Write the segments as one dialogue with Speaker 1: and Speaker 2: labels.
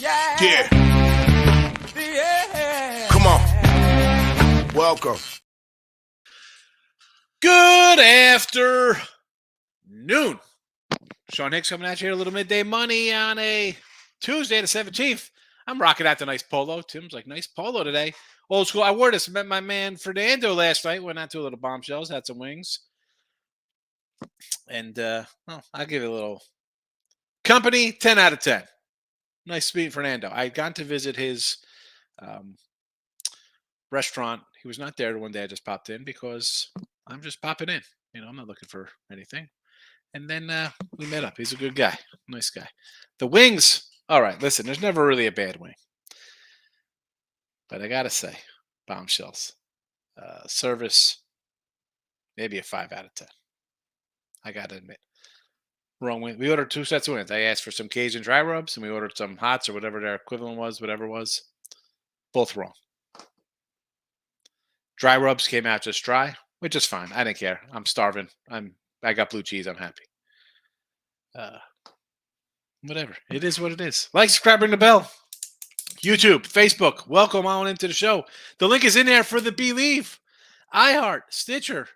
Speaker 1: Yeah. Come on. Welcome.
Speaker 2: Good afternoon. Sean Higgs coming at you here, a little midday money on a Tuesday the 17th. I'm rocking out the nice polo. Tim's like, nice polo today. Old school. I wore this. Met my man Fernando last night. Went out to a little bombshells, had some wings. And, I'll give it a little company, 10 out of 10. Nice to meet Fernando. I had gone to visit his restaurant. He was not there one day. I just popped in because I'm just popping in. You know, I'm not looking for anything. And then we met up. He's a good guy. Nice guy. The wings. All right, listen, there's never really a bad wing. But I got to say, bombshells. Service, maybe a 5 out of 10. I got to admit. Wrong wing. We ordered 2 sets of wings. I asked for some Cajun dry rubs, and we ordered some hots or whatever their equivalent was, whatever it was. Both wrong. Dry rubs came out just dry, which is fine. I didn't care. I'm starving. I got blue cheese. I'm happy. Whatever. It is what it is. Like, subscribe, ring the bell. YouTube, Facebook, welcome on into the show. The link is in there for the Believe, iHeart, Stitcher,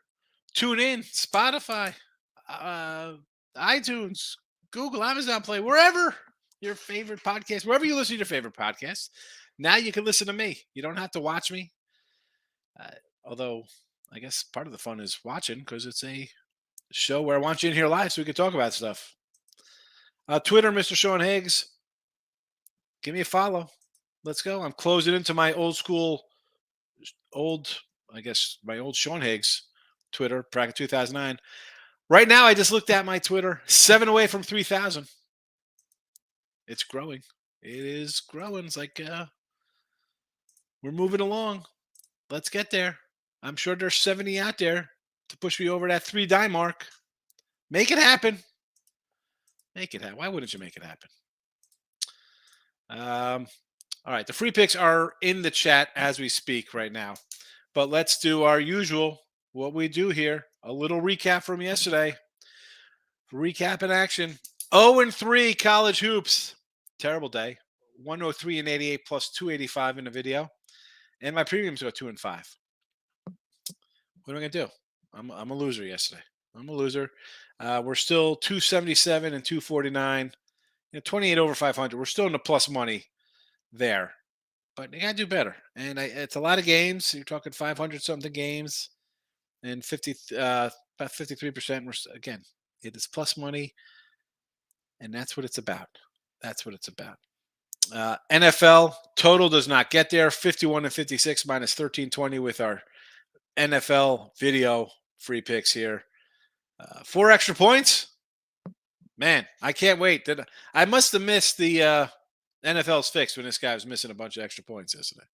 Speaker 2: TuneIn, Spotify, iTunes, Google, Amazon Play, wherever your favorite podcast, wherever you listen to your favorite podcast. Now you can listen to me. You don't have to watch me. Although, I guess part of the fun is watching because it's a show where I want you in here live so we can talk about stuff. Twitter, Mr. Sean Higgs. Give me a follow. Let's go. I'm closing into my my old Sean Higgs Twitter, bracket 2009. Right now, I just looked at my Twitter, 7 away from 3,000. It's growing. It is growing. It's like we're moving along. Let's get there. I'm sure there's 70 out there to push me over that 3 die mark. Make it happen. Make it happen. Why wouldn't you make it happen? All right. The free picks are in the chat as we speak right now. But let's do our usual, what we do here. A little recap from yesterday. Recap in action. 0-3 college hoops. Terrible day. 103-88 plus 285 in the video. And my premiums go 2-5. What am I going to do? I'm a loser yesterday. I'm a loser. We're still 277 and 249. 28 over 500. We're still in the plus money there. But you got to do better. And it's a lot of games. You're talking 500-something games. And about 53%. Again, it is plus money. And that's what it's about. That's what it's about. NFL total does not get there. 51-56 minus 1320 with our NFL video free picks here. 4 extra points. Man, I can't wait. I must have missed the NFL's fix when this guy was missing a bunch of extra points yesterday.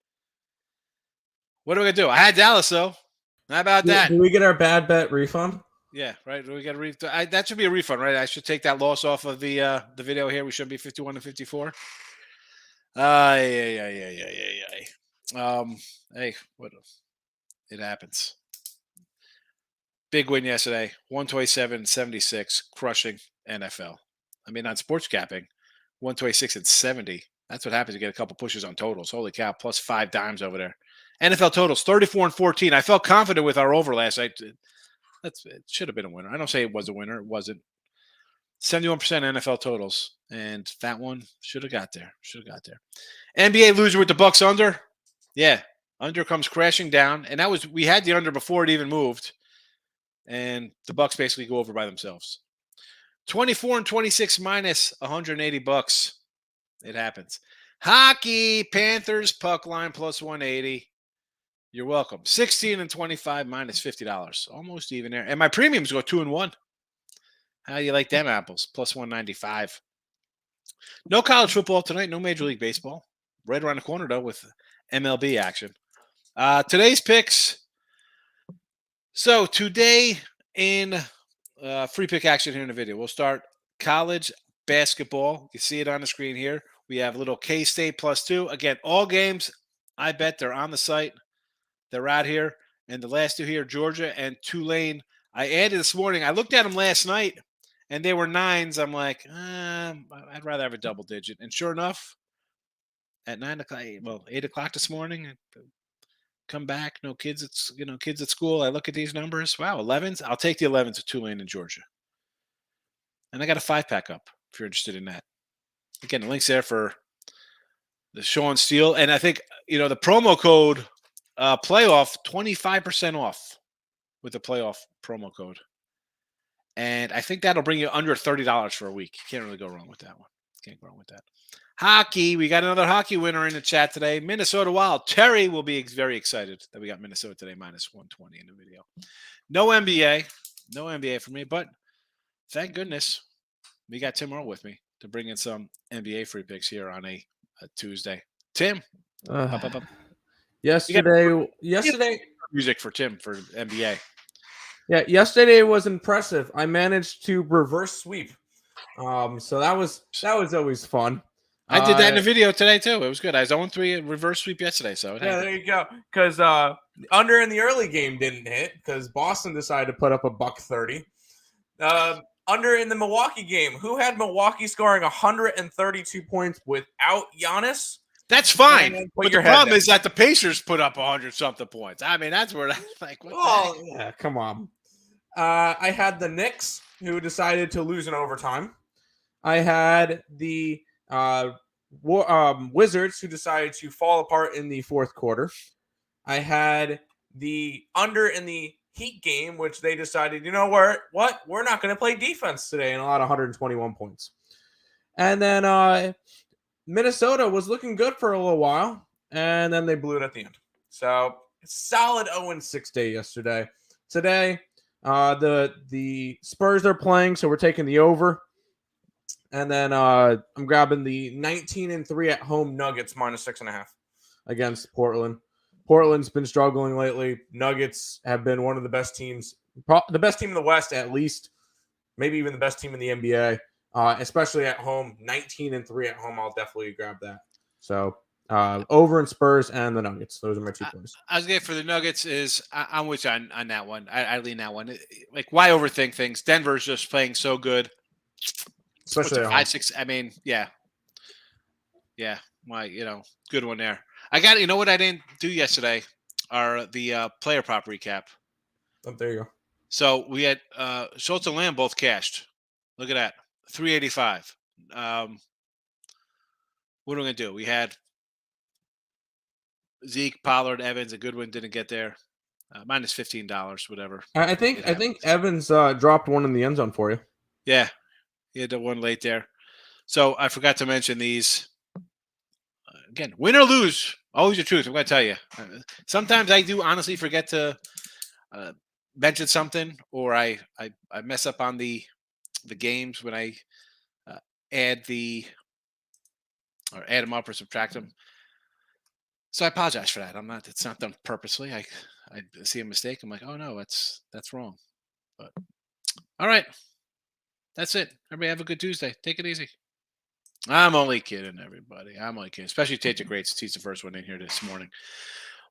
Speaker 2: What are we going to do? I had Dallas, though. How about that?
Speaker 3: Do we get our bad bet refund?
Speaker 2: Yeah, right. We got a that should be a refund, right? I should take that loss off of the video here. We should be 51-54. Yeah. Hey, what? It happens. Big win yesterday. 127-76, crushing NFL. I mean, on sports capping, 126-70. That's what happens. You get a couple pushes on totals. Holy cow! Plus 5 dimes over there. NFL totals 34-14. I felt confident with our over last night. It should have been a winner. I don't say it was a winner. It wasn't. 71% NFL totals, and that one should have got there. NBA loser with the Bucks under. Yeah, under comes crashing down, and we had the under before it even moved, and the Bucks basically go over by themselves. 24-26 minus 180 bucks. It happens. Hockey Panthers puck line plus 180. You're welcome. 16-25 minus $50. Almost even there. And my premiums go 2-1. How do you like them apples? Plus 195. No college football tonight. No Major League Baseball. Right around the corner, though, with MLB action. Today's picks. So today in free pick action here in the video, we'll start college basketball. You see it on the screen here. We have a little K-State plus 2. Again, all games, I bet they're on the site. They're out here. And the last 2 here, Georgia and Tulane. I added this morning. I looked at them last night, and they were 9s. I'm like, I'd rather have a double digit. And sure enough, at 9 o'clock. Well, 8 o'clock this morning. Come back, no kids. It's kids at school. I look at these numbers. Wow, 11s. I'll take the 11s of Tulane in Georgia, and I got a 5-pack up if you're interested in that. Again, the link's there for the Sean Steele, and I think the promo code playoff 25% off with the playoff promo code. And I think that'll bring you under $30 for a week. You can't really go wrong with that one. Can't go wrong with that. Hockey. We got another hockey winner in the chat today. Minnesota Wild. Terry will be very excited that we got Minnesota today, minus 120 in the video. No NBA. No NBA for me, but thank goodness we got Tim Earl with me to bring in some NBA free picks here on a Tuesday. Tim.
Speaker 3: Yesterday
Speaker 2: music for Tim for NBA.
Speaker 3: Yeah, yesterday was impressive. I managed to reverse sweep. So that was always fun.
Speaker 2: I did that in the video today too. It was good. I was 0-3 reverse sweep yesterday. So
Speaker 3: there you go. Because under in the early game didn't hit because Boston decided to put up $130. Under in the Milwaukee game, who had Milwaukee scoring 132 points without Giannis?
Speaker 2: That's fine. But the problem is that the Pacers put up 100-something points. I mean, that's where
Speaker 3: yeah, come on. I had the Knicks, who decided to lose in overtime. I had the Wizards, who decided to fall apart in the fourth quarter. I had the under in the Heat game, which they decided, we're not going to play defense today, and allowed 121 points. And then Minnesota was looking good for a little while, and then they blew it at the end. So solid 0-6 day yesterday. Today, the Spurs are playing, so we're taking the over. And then I'm grabbing the 19-3 at home Nuggets minus 6.5 against Portland. Portland's been struggling lately. Nuggets have been one of the best teams, the best team in the West at least, maybe even the best team in the NBA. Especially at home, 19-3 at home. I'll definitely grab that. So over in Spurs and the Nuggets. Those are my 2 plays.
Speaker 2: I was getting for the Nuggets is I'm with you on that one. I lean that one. Like, why overthink things? Denver's just playing so good.
Speaker 3: Especially
Speaker 2: 5-6. I mean, yeah. Why, good one there. I got, what I didn't do yesterday are the player prop recap.
Speaker 3: Oh, there you go.
Speaker 2: So we had Schultz and Lamb both cashed. Look at that. 385. What are we going to do? We had Zeke, Pollard, Evans, and Goodwin didn't get there. Minus $15, whatever.
Speaker 3: I think Evans dropped one in the end zone for you.
Speaker 2: Yeah. He had the one late there. So I forgot to mention these. Again, win or lose, always the truth. I'm going to tell you. Sometimes I do honestly forget to mention something, or I mess up on the games when I add them up or subtract them. So I apologize for that. It's not done purposely. I see a mistake. I'm like, oh no, that's wrong. But all right. That's it. Everybody have a good Tuesday. Take it easy. I'm only kidding, everybody. I'm only kidding. Especially Tate Great, since he's the first one in here this morning.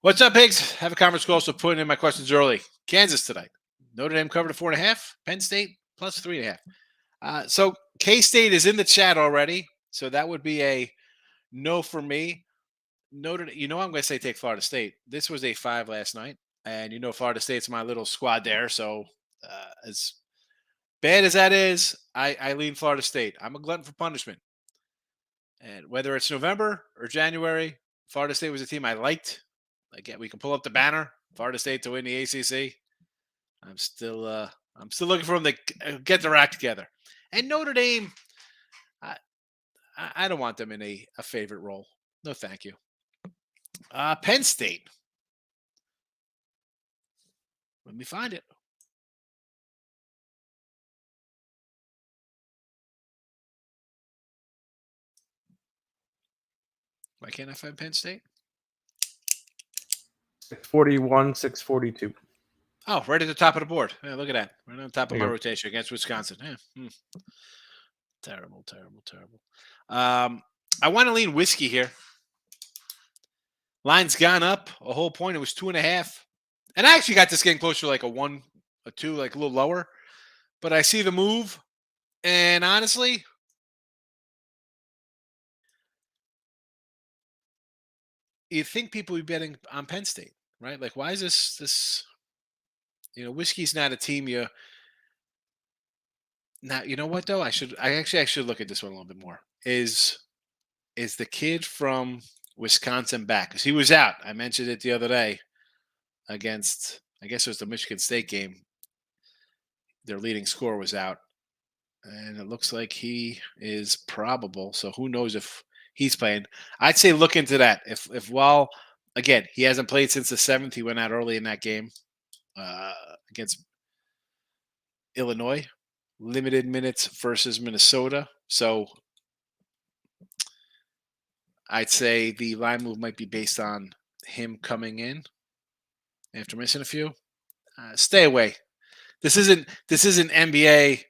Speaker 2: What's up, Higgs? Have a conference call, so putting in my questions early. Kansas tonight. Notre Dame covered a 4.5. Penn State plus 3.5. So K-State is in the chat already. So that would be a no for me. I'm going to say take Florida State. This was a 5 last night. And Florida State's my little squad there. So as bad as that is, I lean Florida State. I'm a glutton for punishment. And whether it's November or January, Florida State was a team I liked. Again, we can pull up the banner. Florida State to win the ACC. I'm still looking for them to get their act together. And Notre Dame, I don't want them in a favorite role. No, thank you. Penn State. Let me find it. Why can't I find Penn State?
Speaker 3: 641, 642.
Speaker 2: Oh, right at the top of the board. Yeah, look at that. Right on the top of my rotation against Wisconsin. Yeah. Terrible. I want to lean whiskey here. Line's gone up a whole point. It was 2.5. And I actually got this getting closer to like a 1, a 2, like a little lower. But I see the move. And honestly, you think people would be betting on Penn State, right? Like, why is this? Whiskey's not a team you. Now, you know what though? I should look at this one a little bit more. Is the kid from Wisconsin back? Because he was out. I mentioned it the other day against, I guess it was the Michigan State game. Their leading scorer was out, and it looks like he is probable. So who knows if he's playing? I'd say look into that. If while again he hasn't played since the 7th, he went out early in that game against Illinois, limited minutes versus Minnesota. So I'd say the line move might be based on him coming in after missing a few. Stay away. This isn't NBA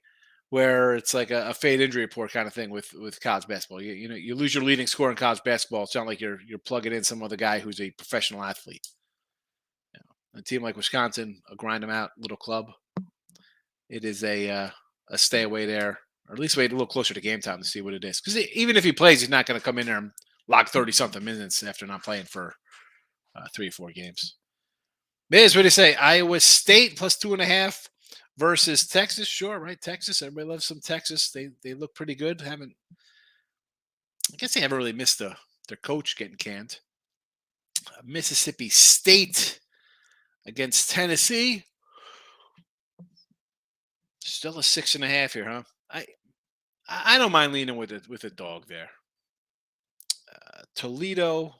Speaker 2: where it's like a fade injury report kind of thing with college basketball. You lose your leading scorer in college basketball. It's not like you're plugging in some other guy who's a professional athlete. A team like Wisconsin, a grind them out little club. It is a stay away there, or at least wait a little closer to game time to see what it is. Because even if he plays, he's not going to come in there and lock 30-something minutes after not playing for 3 or 4 games. Miz, what do you say? Iowa State plus 2.5 versus Texas. Sure, right? Texas. Everybody loves some Texas. They look pretty good. I guess they haven't really missed their coach getting canned. Mississippi State against Tennessee. Still a 6.5 here, huh? I don't mind leaning with a dog there. Toledo.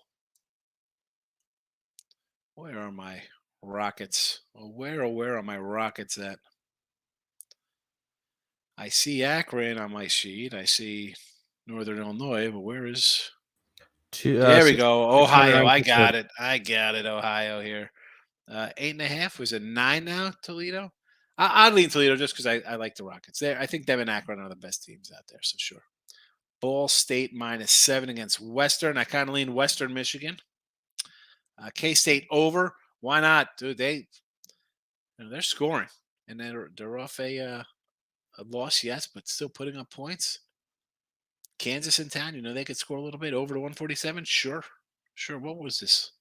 Speaker 2: Where are my Rockets? Well, where are my Rockets at? I see Akron on my sheet. I see Northern Illinois, but where is? There we go. Ohio. I got it. Ohio here. 8.5. Was it 9 now? Toledo. I'd lean Toledo just because I like the Rockets. I think them and Akron are the best teams out there, so sure. Ball State -7 against Western. I kind of lean Western Michigan. K-State over. Why not, dude? They're scoring, and they're off a loss, yes, but still putting up points. Kansas in town, they could score a little bit over to 147. Sure. What was this?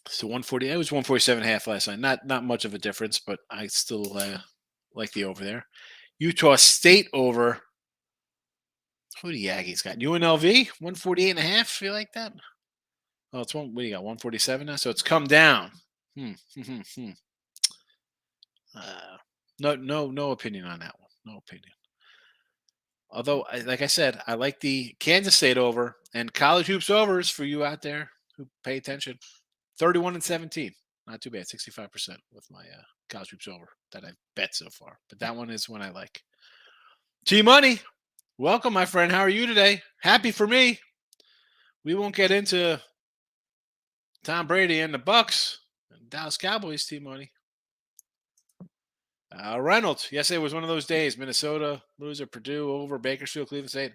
Speaker 2: So 140. It was 147.5 last night. Not much of a difference, but I still like the over there. Utah State over. Who do the Aggies got? UNLV 148.5. You like that? Oh, it's what do you got? 147 now. So it's come down. No opinion on that one. No opinion. Although, like I said, I like the Kansas State over and college hoops overs for you out there who pay attention. 31-17, not too bad. 65% with my college hoops over that I've bet so far. But that one is one I like. T Money, welcome, my friend. How are you today? Happy for me. We won't get into Tom Brady and the Bucks and Dallas Cowboys. T Money. Reynolds, yes, it was one of those days. Minnesota loser, Purdue over, Bakersfield, Cleveland State.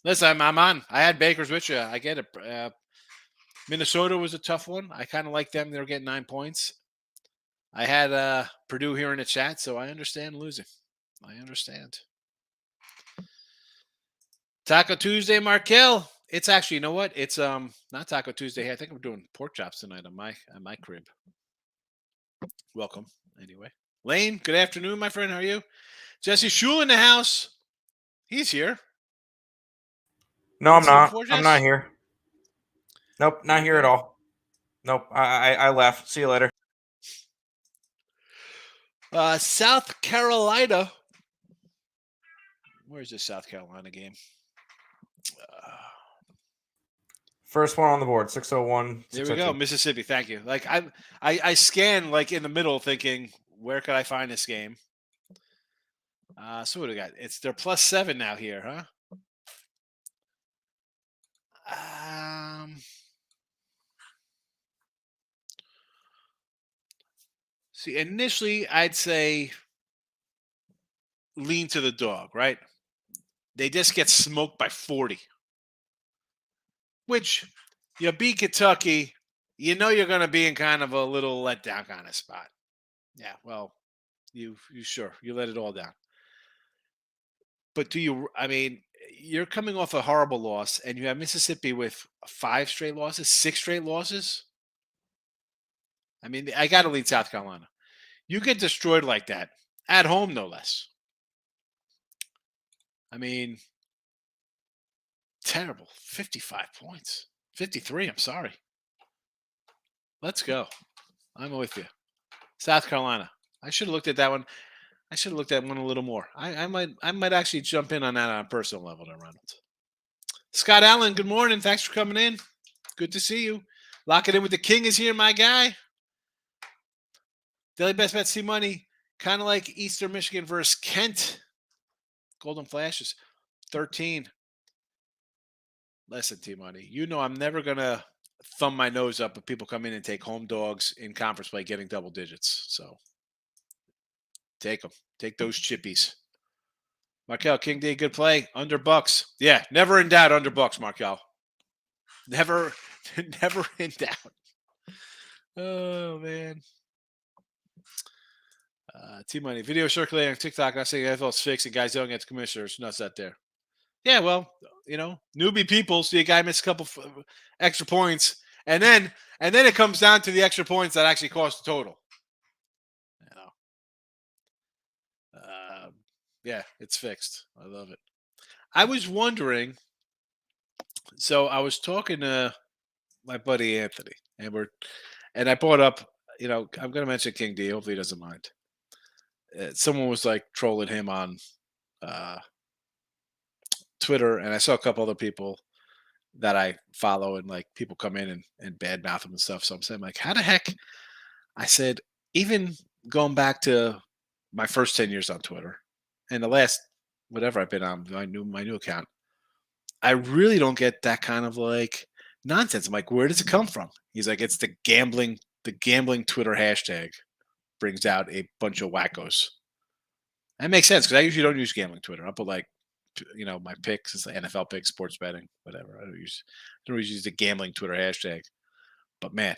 Speaker 2: Listen, I'm on. I had Bakers with you. I get it. Minnesota was a tough one. I kind of like them. They were getting 9 points. I had Purdue here in the chat, so I understand losing. I understand. Taco Tuesday, Markel. It's actually, you know what? It's not Taco Tuesday. I think we're doing pork chops tonight on my crib. Welcome, anyway. Lane, good afternoon, my friend. How are you? Jesse Shule in the house. He's here.
Speaker 3: No, I'm not. I'm not here. Nope, not here at all. Nope, I left. See you later.
Speaker 2: South Carolina. Where's this South Carolina game?
Speaker 3: First one on the board, 601.
Speaker 2: There we go, Mississippi. Thank you. Like I scan like in the middle, thinking where could I find this game? So what do we got? They're +7 now here, huh? See, initially I'd say lean to the dog, right? They just get smoked by 40. Which you beat Kentucky, you're going to be in kind of a little letdown kind of spot. Yeah, well, you let it all down. But you're coming off a horrible loss, and you have Mississippi with 5 straight losses, 6 straight losses. I mean, I got to lead South Carolina. You get destroyed like that at home, no less. I mean, terrible. 55 points. 53, I'm sorry. Let's go. I'm with you. South Carolina. I should have looked at that one. I should have looked at one a little more. I might actually jump in on that on a personal level there, Reynolds. Scott Allen, good morning. Thanks for coming in. Good to see you. Lock it in with the King is here, my guy. Daily Best Bet C Money, kind of like Eastern Michigan versus Kent. Golden Flashes, 13. Listen, T Money, you know I'm never going to thumb my nose up if people come in and take home dogs in conference play getting double digits. So take them. Take those chippies. Markel, King D, good play. Under Bucks. Yeah, never in doubt under Bucks, Markel. Never in doubt. Oh, man. T-Money. Video circulating on TikTok. I say NFL's fixed and guys yelling at the commissioners. Nuts out there. Yeah, well, newbie people see a guy miss a couple extra points. And then it comes down to the extra points that actually cost the total. Yeah, it's fixed. I love it. I was wondering, so I was talking to my buddy Anthony, and I brought up, I'm going to mention King D. Hopefully he doesn't mind. Someone was like trolling him on Twitter, and I saw a couple other people that I follow, and like people come in and badmouth him and stuff. So I'm saying, like, how the heck? I said, even going back to my first 10 years on Twitter and the last whatever I've been on, my new account, I really don't get that kind of like nonsense. I'm like, where does it come from? He's like, it's the gambling Twitter hashtag brings out a bunch of wackos. That makes sense because I usually don't use gambling Twitter. I'll put like, my picks, it's NFL picks, sports betting, whatever. I don't usually use the gambling Twitter hashtag. But man,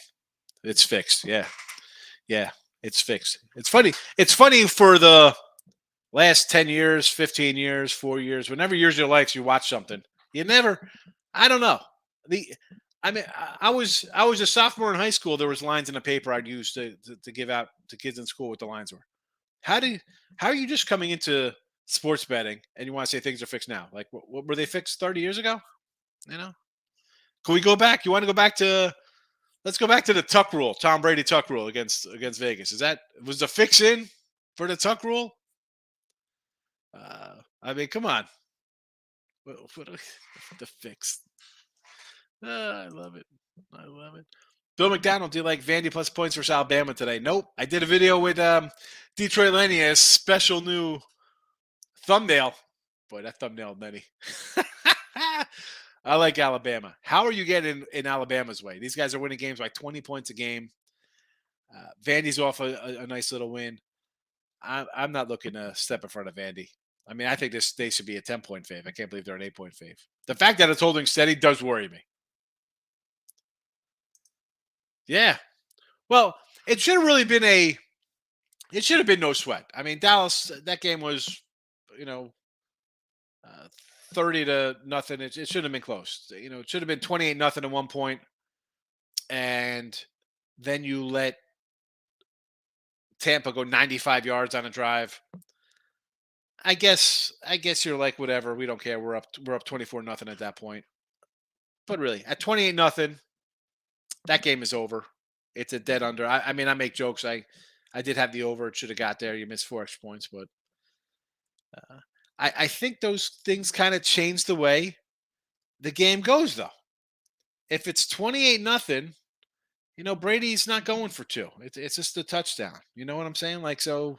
Speaker 2: it's fixed. Yeah, it's fixed. It's funny. It's funny for the last 10 years, 15 years, 4 years, whenever years of your life you watch something, you never. I don't know. I was a sophomore in high school. There was lines in the paper I'd use to give out to kids in school what the lines were. How are you just coming into sports betting and you want to say things are fixed now? Like, what were they fixed 30 years ago? Can we go back? You want to go back to? Let's go back to the Tuck rule, Tom Brady Tuck rule against Vegas. Was the fix in for the Tuck rule? Come on. What the fix? I love it. Bill McDonald, do you like Vandy plus points versus Alabama today? Nope. I did a video with Detroit Lenny, a special new thumbnail. Boy, that thumbnail, Lenny. I like Alabama. How are you getting in Alabama's way? These guys are winning games by 20 points a game. Vandy's off a nice little win. I'm not looking to step in front of Vandy. I mean, I think they should be a 10-point fave. I can't believe they're an 8-point fave. The fact that it's holding steady does worry me. Yeah. Well, it should have really been it should have been no sweat. I mean, Dallas, that game was, 30-0. It should have been close. It should have been 28-0 at one point. And then you let Tampa go 95 yards on a drive. I guess you're like, whatever, we don't care. We're up 24-0 at that point. But really, at 28-0, that game is over. It's a dead under. I mean, I make jokes. I did have the over. It should have got there. You missed 4 extra points, but I think those things kind of change the way the game goes, though. If it's 28-0, Brady's not going for 2. It's just a touchdown. You know what I'm saying? Like, so,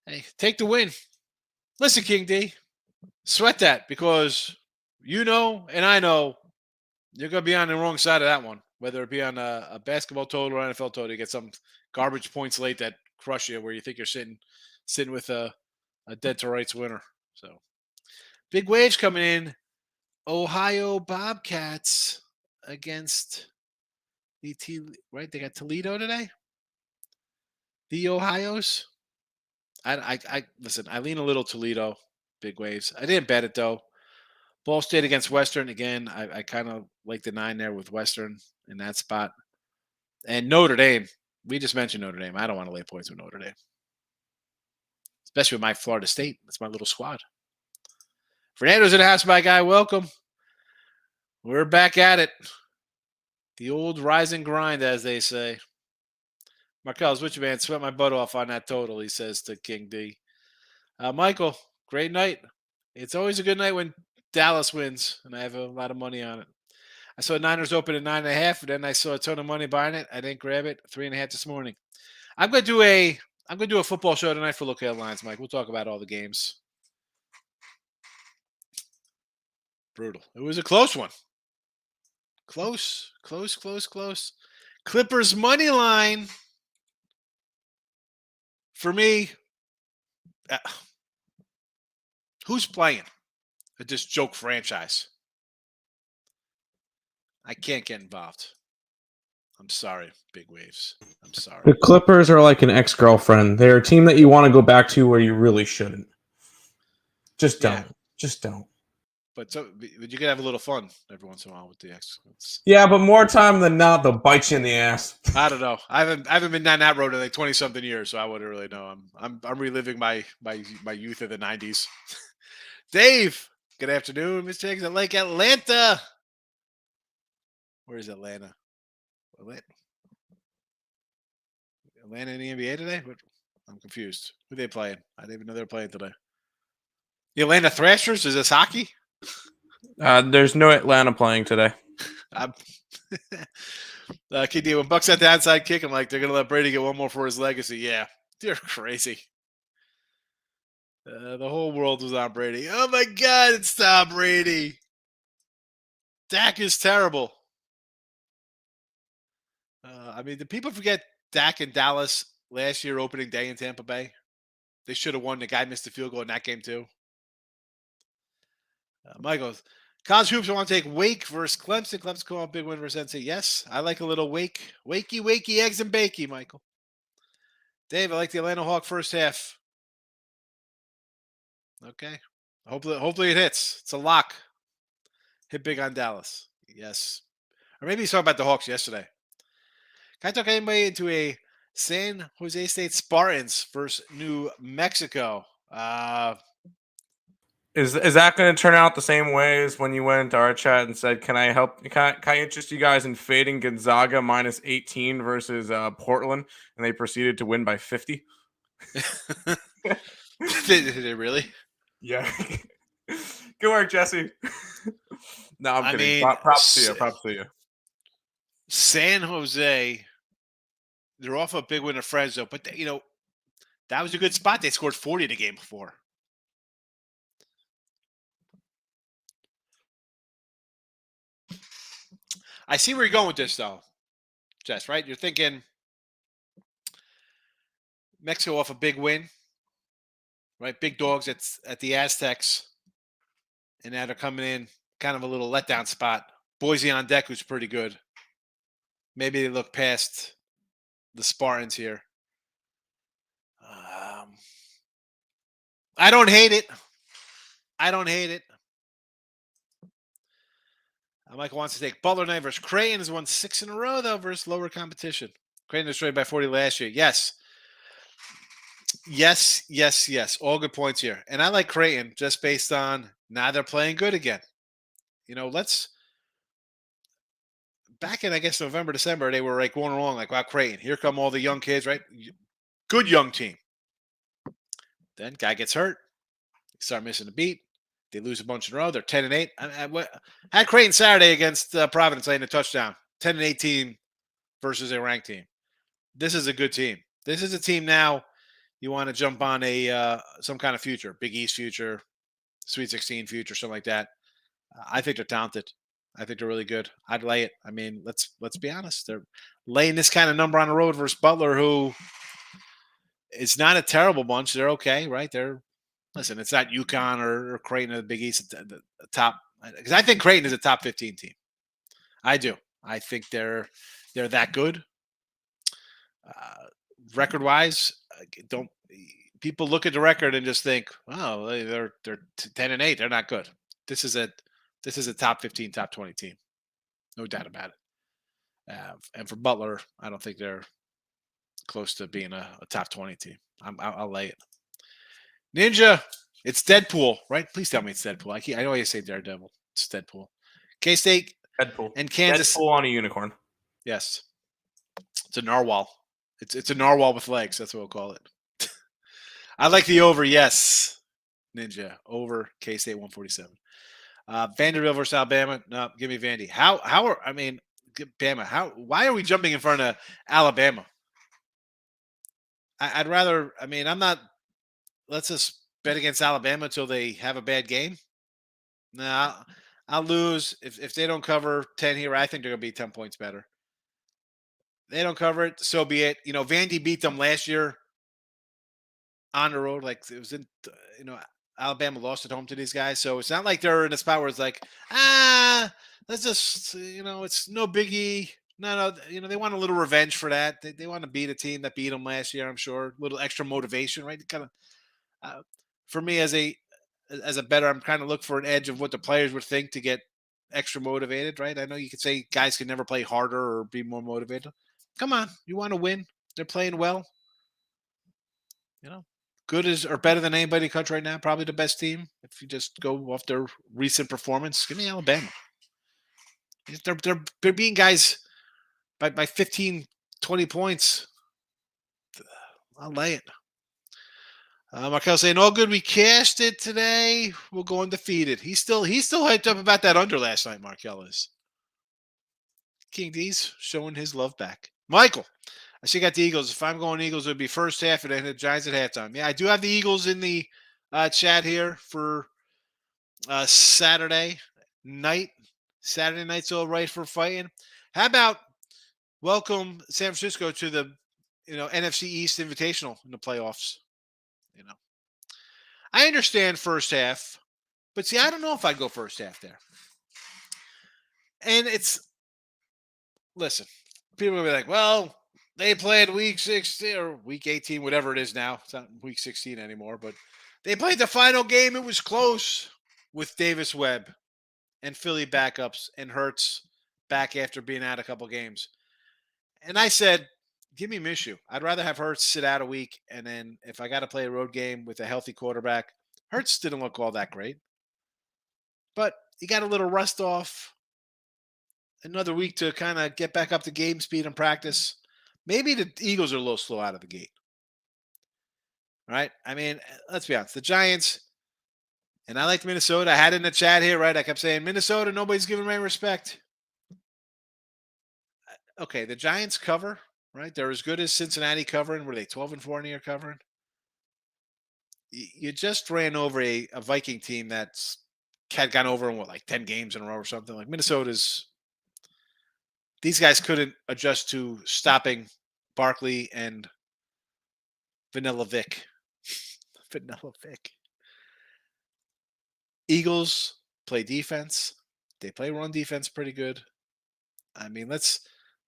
Speaker 2: hey, take the win. Listen, King D, sweat that because and I know you're going to be on the wrong side of that one, whether it be on a basketball total or NFL total. You get some garbage points late that crush you where you think you're sitting with a dead to rights winner. So big waves coming in. Ohio Bobcats against right? They got Toledo today. The Ohio's. I listen. I lean a little Toledo, big waves. I didn't bet it though. Ball State against Western again. I kind of like the 9 there with Western in that spot. And Notre Dame. We just mentioned Notre Dame. I don't want to lay points with Notre Dame, especially with my Florida State. That's my little squad. Fernando's in the house, my guy. Welcome. We're back at it. The old rise and grind, as they say. Markel's with you, man. Sweat my butt off on that total, he says to King D. Michael, great night. It's always a good night when Dallas wins, and I have a lot of money on it. I saw Niners open at 9.5, and then I saw a ton of money buying it. I didn't grab it. 3.5 this morning. I'm gonna do a football show tonight for Local Headlines, Mike. We'll talk about all the games. Brutal. It was a close one. Close. Clippers money line. For me, who's playing at this joke franchise? I can't get involved. I'm sorry, big waves. I'm sorry.
Speaker 3: The Clippers are like an ex-girlfriend. They're a team that you want to go back to where you really shouldn't. Just don't.
Speaker 2: Yeah.
Speaker 3: Just don't.
Speaker 2: But you can have a little fun every once in a while with the ex.
Speaker 3: Yeah, but more time than not, they'll bite you in the ass.
Speaker 2: I don't know. I haven't been down that road in like 20-something years, so I wouldn't really know. I'm reliving my youth of the 90s. Dave, good afternoon, Mr. Higgs at Lake Atlanta. Where is Atlanta? Atlanta in the NBA today? I'm confused. Who are they playing? I didn't even know they were playing today. The Atlanta Thrashers? Is this hockey?
Speaker 3: There's no Atlanta playing today.
Speaker 2: KD, when Buck's at the outside kick, I'm like, they're going to let Brady get one more for his legacy. Yeah, they're crazy. The whole world was on Brady. Oh, my God, it's Tom Brady. Dak is terrible. Did people forget Dak and Dallas last year opening day in Tampa Bay? They should have won. The guy missed the field goal in that game, too. Michael, college hoops, I want to take Wake versus Clemson. Clemson call a big win versus NC. Yes, I like a little Wake. Wakey, eggs and bakey, Michael. Dave, I like the Atlanta Hawk first half. Okay. Hopefully it hits. It's a lock. Hit big on Dallas. Yes. Or maybe he's talking about the Hawks yesterday. Can I talk anybody into a San Jose State Spartans versus New Mexico?
Speaker 3: Is that going to turn out the same way as when you went into our chat and said, "Can I help? Can I interest you guys in fading Gonzaga minus 18 versus Portland?" And they proceeded to win by 50.
Speaker 2: Did they really?
Speaker 3: Yeah. Good work, Jesse. No, I'm kidding. Props to you.
Speaker 2: San Jose, they're off a big win of Fresno, but that was a good spot. They scored 40 the game before. I see where you're going with this, though, Jess, right? You're thinking Mexico off a big win, right? Big dogs at the Aztecs, and now they're coming in kind of a little letdown spot. Boise on deck, who's pretty good. Maybe they look past the Spartans here. I don't hate it. Michael wants to take Butler Knight versus Creighton. Has won 6 in a row, though, versus lower competition. Creighton destroyed by 40 last year. Yes. All good points here. And I like Creighton just based on now they're playing good again. Back in, I guess, November, December, they were like going along like, wow, Creighton. Here come all the young kids, right? Good young team. Then guy gets hurt. They start missing a beat. They lose a bunch in a row. They're 10-8. I had Creighton Saturday against Providence laying a touchdown. 10-8 team versus a ranked team. This is a good team. This is a team now you want to jump on some kind of future, Big East future, Sweet 16 future, something like that. I think they're talented. I think they're really good. I'd lay it. I mean, let's be honest. They're laying this kind of number on the road versus Butler, who is not a terrible bunch. They're okay, right? Listen, it's not UConn or Creighton or the Big East, the top. Because I think Creighton is a top 15 team. I do. I think they're that good. Record-wise, people look at the record and just think, "Oh, they're 10-8. They're not good." This is a top 15, top 20 team, no doubt about it. And for Butler, I don't think they're close to being a top 20 team. I'll lay it. Ninja, it's Deadpool, right? Please tell me it's Deadpool. I know you say Daredevil. It's Deadpool. K-State
Speaker 3: Deadpool
Speaker 2: and Kansas.
Speaker 3: Deadpool on a unicorn.
Speaker 2: Yes, it's a narwhal. It's a narwhal with legs. That's what we'll call it. I like the over. Yes, Ninja over K-State 147. Vanderbilt versus Alabama. No, give me Vandy. Bama. Why are we jumping in front of Alabama? I'd rather. I'm not. Let's just bet against Alabama until they have a bad game. No, I'll lose if they don't cover 10 here. I think they're gonna be 10 points better. They don't cover it, so be it. Vandy beat them last year on the road. Like it was in, Alabama lost at home to these guys, so it's not like they're in a spot where it's like, let's just, it's no biggie. No, they want a little revenge for that. They want to beat a team that beat them last year. I'm sure a little extra motivation, right? Kind of, for me as a bettor, I'm kind of look for an edge of what the players would think to get extra motivated, right? I know you could say guys can never play harder or be more motivated. Come on, you want to win? They're playing well. Good as or better than anybody in the country right now. Probably the best team. If you just go off their recent performance, give me Alabama. They're beating guys by 15, 20 points. I'll lay it. Markel saying, all good. We cashed it today. We'll go undefeated. He's still hyped up about that under last night, Markel is. King D's showing his love back. Michael, I still got the Eagles. If I'm going Eagles, it would be first half and then the Giants at halftime. Yeah, I do have the Eagles in the chat here for Saturday night. Saturday night's all right for fighting. How about welcome San Francisco to the NFC East Invitational in the playoffs? I understand first half, but see, I don't know if I'd go first half there. And listen, people will be like, well, they played week 16 or week 18, whatever it is now. It's not week 16 anymore, but they played the final game. It was close with Davis Webb and Philly backups and Hurts back after being out a couple games. And I said, give me Minshew. I'd rather have Hurts sit out a week, and then if I got to play a road game with a healthy quarterback, Hurts didn't look all that great. But he got a little rust off. Another week to kind of get back up to game speed and practice. Maybe the Eagles are a little slow out of the gate. All right? Let's be honest. The Giants, and I liked Minnesota. I had it in the chat here, right? I kept saying, Minnesota, nobody's giving them any respect. Okay, the Giants cover, right? They're as good as Cincinnati covering. Were they 12-4 in the year covering? You just ran over a Viking team that's had gone over in 10 games in a row or something. Like Minnesota's, these guys couldn't adjust to stopping Barkley and Vanilla Vic. Vanilla Vic. Eagles play defense. They play run defense pretty good.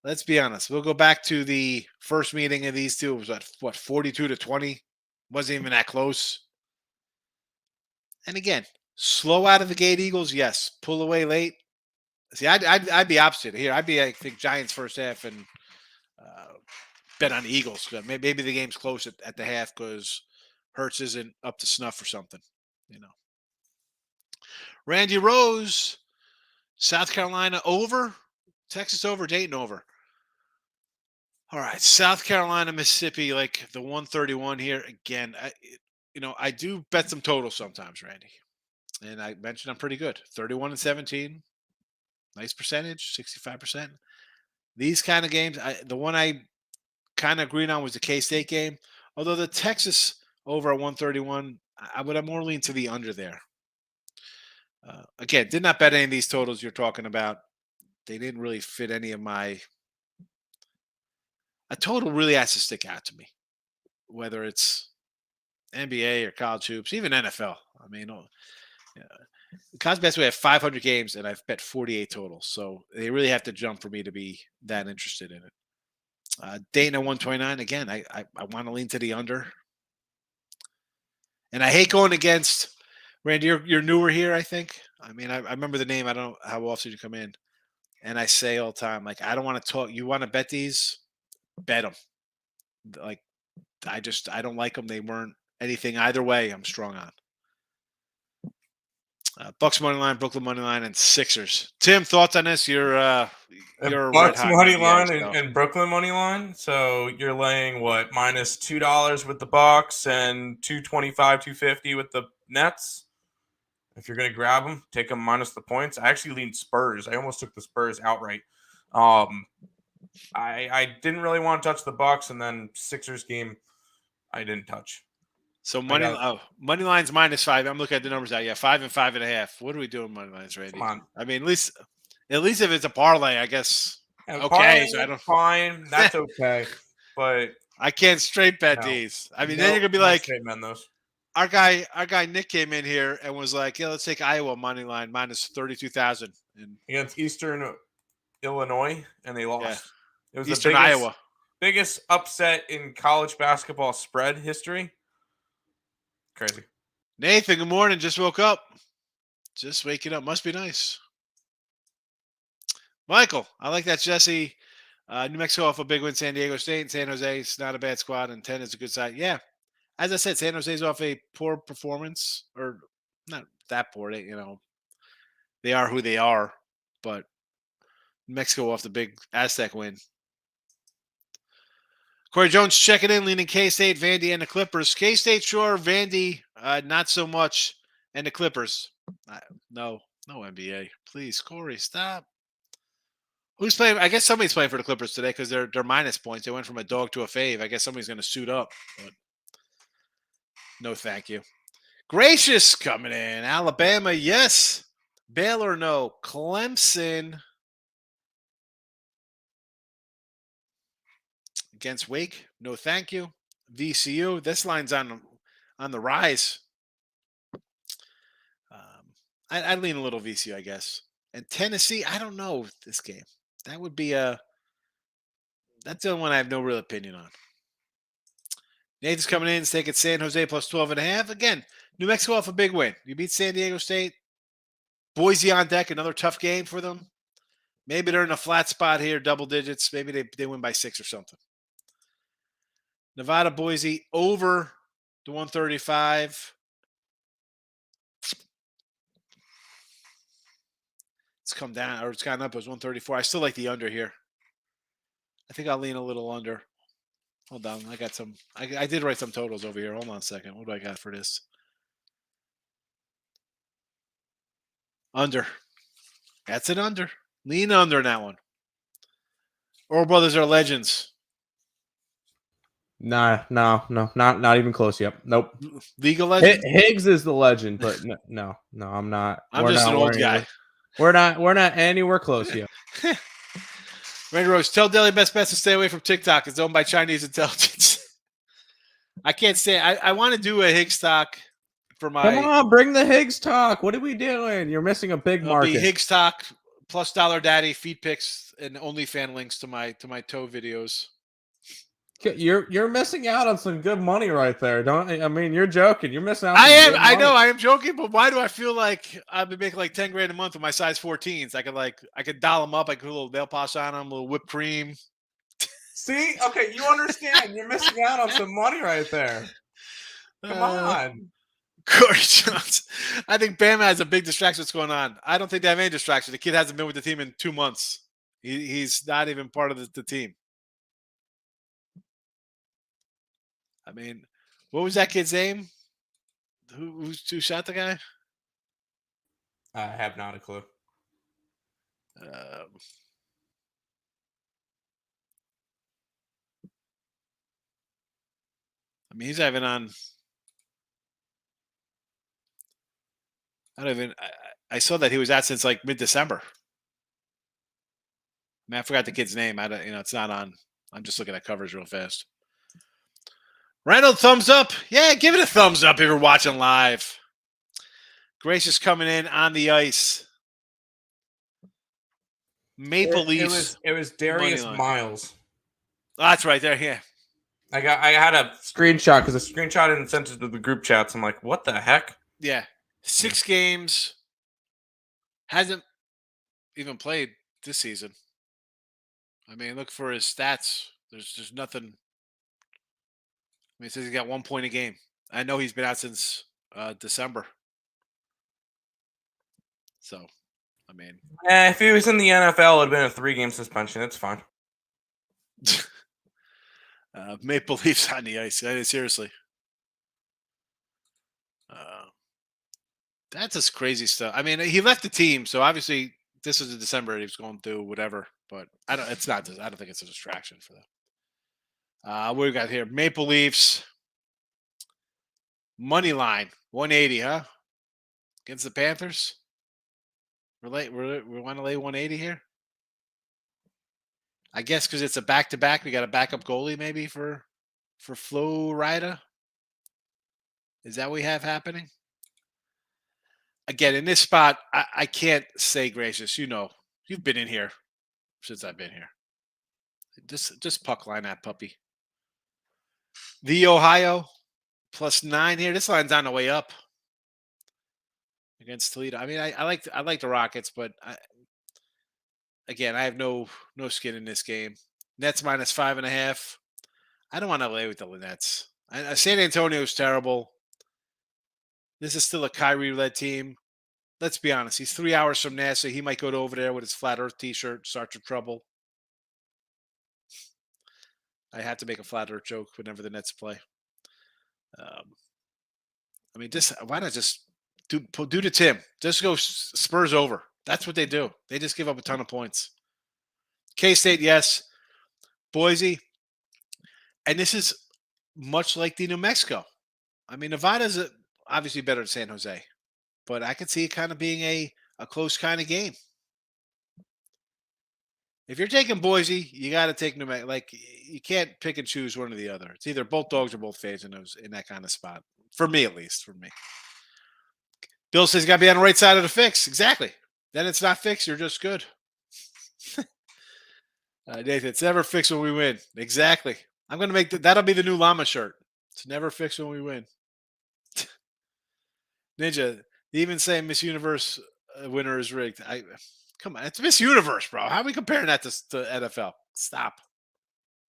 Speaker 2: Let's be honest. We'll go back to the first meeting of these two. It was 42-20. Wasn't even that close. And again, slow out of the gate Eagles, yes. Pull away late. See, I'd be opposite here. I think Giants first half and bet on the Eagles. Maybe the game's close at the half because Hurts isn't up to snuff or something. Randy Rose, South Carolina over, Texas over, Dayton over. All right, South Carolina, Mississippi, like the 131 here. Again, I do bet some totals sometimes, Randy. And I mentioned I'm pretty good. 31-17. Nice percentage, 65%. These kind of games, the one I kind of agreed on was the K-State game. Although the Texas over at 131, I would have more lean to the under there. Again, did not bet any of these totals you're talking about. They didn't really fit any of my. A total really has to stick out to me, whether it's NBA or college hoops, even NFL. College basketball, we have 500 games, and I've bet 48 total. So they really have to jump for me to be that interested in it. Dayton at 129. Again, I want to lean to the under. And I hate going against Randy. You're newer here, I think. I mean, I remember the name. I don't know how often you come in. And I say all the time, like, I don't want to talk. You want to bet these? Bet them. Like, I don't like them. They weren't anything either way. I'm strong on. Bucks money line, Brooklyn money line, and Sixers. Tim, thoughts on this? You're a
Speaker 3: Bucks
Speaker 2: red-hot
Speaker 3: money
Speaker 2: NBA,
Speaker 3: line
Speaker 2: so.
Speaker 3: and Brooklyn money line. So you're laying what, minus $2 with the Bucks and $2.25, $2.50 with the Nets. If you're gonna grab them, take them minus the points. I actually leaned Spurs. I almost took the Spurs outright. I didn't really want to touch the Bucks, and then Sixers game, I didn't touch.
Speaker 2: So money line's -5. I'm looking at the numbers out. Yeah, 5 and 5.5. What are we doing money lines, Randy?
Speaker 3: Come on.
Speaker 2: I mean, at least if it's a parlay, I guess.
Speaker 3: Yeah,
Speaker 2: Okay, so I don't.
Speaker 3: Fine, that's okay, but
Speaker 2: I can't straight bet these. I mean, then you're gonna be like,
Speaker 3: those.
Speaker 2: Our guy Nick came in here and was like, "Yeah, let's take Iowa money line -32,000
Speaker 3: against Eastern Illinois," and they lost.
Speaker 2: Yeah.
Speaker 3: It was
Speaker 2: Eastern
Speaker 3: the biggest upset in college basketball spread history. Crazy.
Speaker 2: Nathan, good morning. Just woke up. Just waking up. Must be nice. Michael, I like that. Jesse, New Mexico off a big win. San Diego State and San Jose. It's not a bad squad, and 10 is a good side. Yeah. As I said, San Jose's off a poor performance, or not that poor. They are who they are, but New Mexico off the big Aztec win. Corey Jones checking in, leaning K-State, Vandy, and the Clippers. K-State, sure. Vandy, not so much. And the Clippers. No NBA. Please, Corey, stop. Who's playing? I guess somebody's playing for the Clippers today because they're minus points. They went from a dog to a fave. I guess somebody's going to suit up. But no, thank you. Gracious coming in. Alabama, yes. Baylor, no. Clemson against Wake, no thank you. VCU, this line's on the rise. I'd lean a little VCU, I guess. And Tennessee, I don't know this game. That would be that's the only one I have no real opinion on. Nathan's coming in, taking San Jose plus 12.5. Again, New Mexico off a big win. You beat San Diego State. Boise on deck, another tough game for them. Maybe they're in a flat spot here, double digits. Maybe they win by 6 or something. Nevada, Boise, over the 135. It's come down, or it's gone up. It was 134. I still like the under here. I think I'll lean a little under. Hold on. I got some. I did write some totals over here. Hold on a second. What do I got for this? Under. That's an under. Lean under in that one. Or brothers are legends.
Speaker 3: No, not even close yet. Nope.
Speaker 2: League of Legends.
Speaker 3: Higgs is the legend, but no, I'm not.
Speaker 2: I'm just an old guy.
Speaker 3: We're not anywhere close yet.
Speaker 2: Randy Rose, tell Deli Best Bets to stay away from TikTok. It's owned by Chinese intelligence. I can't say. I want to do a Higgs talk for my.
Speaker 3: Come on, bring the Higgs talk. What are we doing? You're missing a big market.
Speaker 2: It'll be Higgs talk plus Dollar Daddy feed pics and OnlyFans links to my toe videos.
Speaker 3: You're missing out on some good money right there. You're joking. You're missing out.
Speaker 2: I know I am joking, but why do I feel like I've been making like 10 grand a month with my size 14s? I could doll them up. I could put a little nail polish on them, a little whipped cream.
Speaker 3: See, okay, you understand. You're missing out on some money right there. Come on.
Speaker 2: Corey Jones. I think Bama has a big distraction. What's going on? I don't think they have any distraction. The kid hasn't been with the team in 2 months. He's not even part of the team. I mean, what was that kid's name? Who shot the guy?
Speaker 3: I have not a clue.
Speaker 2: I mean, he's having on. I saw that he was out since like mid-December. Man, I forgot the kid's name. It's not on. I'm just looking at covers real fast. Randall, thumbs up. Yeah, give it a thumbs up if you're watching live. Gracious coming in on the ice. Maple Leafs.
Speaker 3: It was Darius Miles.
Speaker 2: Oh, that's right there. Yeah.
Speaker 3: I had a screenshot because I screenshotted and sent it to the group chats. I'm like, what the heck?
Speaker 2: Yeah. 6 games. Hasn't even played this season. I mean, look for his stats. There's nothing. I mean, it says he got 1 point a game. I know he's been out since December. So, I mean,
Speaker 3: If he was in the NFL, it'd been a 3-game suspension. It's fine.
Speaker 2: Maple Leafs on the ice. Seriously. That's just crazy stuff. I mean, he left the team, so obviously this was in December. He was going through whatever, but I don't. It's not. I don't think it's a distraction for them. What we got here? Maple Leafs money line 180, huh? Against the Panthers. We want to lay 180 here. I guess because it's a back-to-back. We got a backup goalie maybe for Flo Rida. Is that what we have happening? Again, in this spot, I can't say gracious. You know, you've been in here since I've been here. Just puck line that puppy. The Ohio +9 here. This line's on the way up against Toledo. I mean, I like the Rockets, but again, I have no skin in this game. Nets -5.5. I don't want to lay with the Nets. San Antonio's terrible. This is still a Kyrie-led team. Let's be honest. He's 3 hours from NASA. He might go over there with his Flat Earth T-shirt, start your trouble. I had to make a Flat Earth joke whenever the Nets play. I mean, why not just do to Tim? Just go Spurs over. That's what they do. They just give up a ton of points. K-State, yes. Boise. And this is much like the New Mexico. I mean, Nevada's obviously better than San Jose. But I could see it kind of being a close kind of game. If you're taking Boise, you got to take New Mexico. Like, you can't pick and choose one or the other. It's either both dogs or both fades in that kind of spot. For me, at least. For me. Bill says you got to be on the right side of the fix. Exactly. Then it's not fixed. You're just good. Nathan, it's never fixed when we win. Exactly. I'm going to make that'll be the new llama shirt. It's never fixed when we win. Ninja, they even say Miss Universe winner is rigged. Come on, it's Miss Universe, bro. How are we comparing that to NFL? Stop,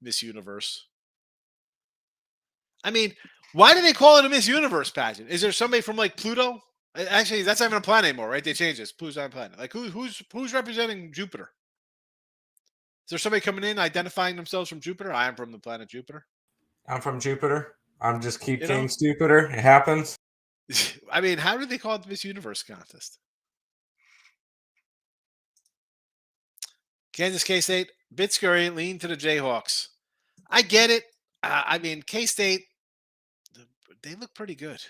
Speaker 2: Miss Universe. I mean, why do they call it a Miss Universe pageant? Is there somebody from like Pluto? Actually, that's not even a planet anymore, right? They changed this. Pluto's not a planet. Like who's representing Jupiter? Is there somebody coming in identifying themselves from Jupiter? I am from the planet Jupiter.
Speaker 3: I'm from Jupiter. I'm just keep being stupider. It happens.
Speaker 2: I mean, how did they call it the Miss Universe contest? Kansas K-State, bit scurry, lean to the Jayhawks. I get it. I mean, K-State, they look pretty good.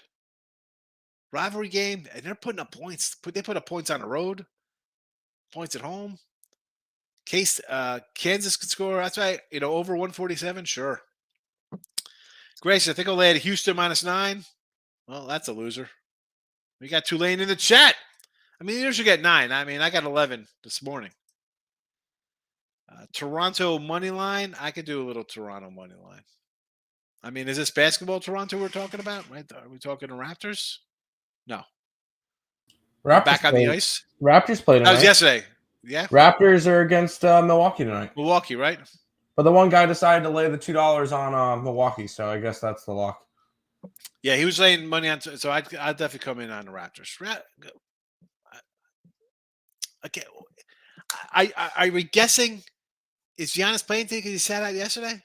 Speaker 2: Rivalry game, and they're putting up points. They put up points on the road, points at home. Kansas could score. That's right. Over 147, sure. Grace, I think I'll lay at Houston -9. Well, that's a loser. We got Tulane in the chat. I mean, you should get 9. I mean, I got 11 this morning. Toronto money line. I could do a little Toronto money line. I mean, is this basketball Toronto we're talking about? Right? Are we talking the Raptors? No.
Speaker 3: Raptors
Speaker 2: back on the ice.
Speaker 3: Raptors played tonight.
Speaker 2: That was yesterday. Yeah.
Speaker 3: Raptors are against Milwaukee tonight.
Speaker 2: Milwaukee, right?
Speaker 3: But the one guy decided to lay the $2 on Milwaukee, so I guess that's the lock.
Speaker 2: Yeah, he was laying money on. So I'd definitely come in on the Raptors. Okay. Are we guessing? Is Giannis playing today because he sat out yesterday?